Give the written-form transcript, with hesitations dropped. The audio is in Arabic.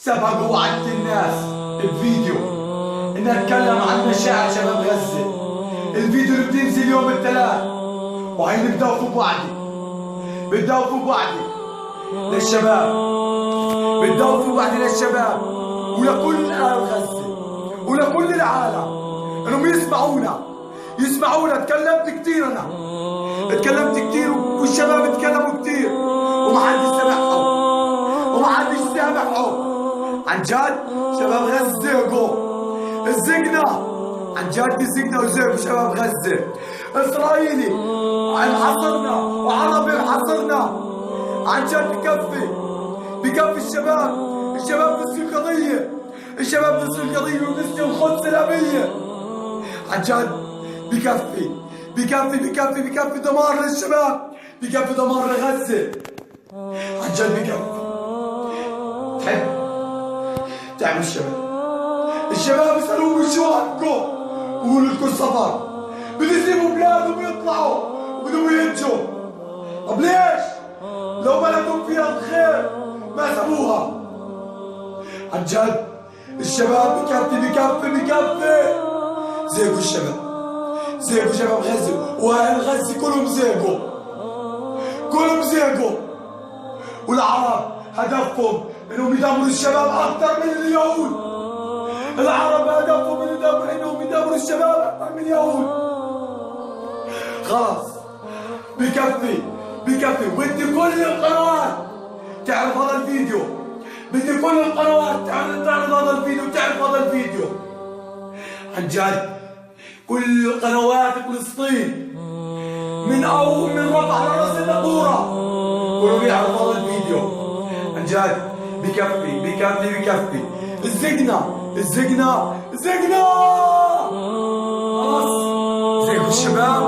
سبق وعدت الناس بفيديو إن أتكلم عن مشاعر شباب غزة. الفيديو اللي بتنزل يوم الثلاث، وهي بدأوا في وعدي للشباب، بدأوا في وعدي للشباب ولكل أهل غزة ولكل العالم إنهم يسمعونا. تكلمت كتير والشباب تكلموا كتير ومحدش سامعهم. عن جد شباب غزة الزقنا، عن جد الزقنا وزقوا شباب غزة. إسرائيلي حصرنا وعربي حصرنا. عن جد بكفي الشباب نسوا القضية ونسوا القدس الأبية. عن جد بكفي دمار للشباب، بكفي دمار لغزة. عن جد بكفي. تحب تعمل الشباب يسألوني شو حقكم؟ بقولوا لكم سفر، بدهم يسيبوا بلادهم ويطلعوا وبدهم ينجوا. طب ليش؟ لو بلدهم فيها الخير ما سابوها. عن جد الشباب بكفي. زيقوا شباب غزة واهل غزة كلهم زيقوا. والعرب هدفهم انهم يدمروا الشباب اكثر من اليهود. العرب هدفهم انهم يدمروا الشباب اكثر من اليهود. خلاص بكفي. بدي كل القنوات تعرف هذا الفيديو، تعرف هذا الفيديو. عن جد كل قنوات فلسطين من رفح لراس الناقورة كلهم يعرفوا هذا الفيديو. عن جد بكفي. الزقنا خلاص. زيقوا الشباب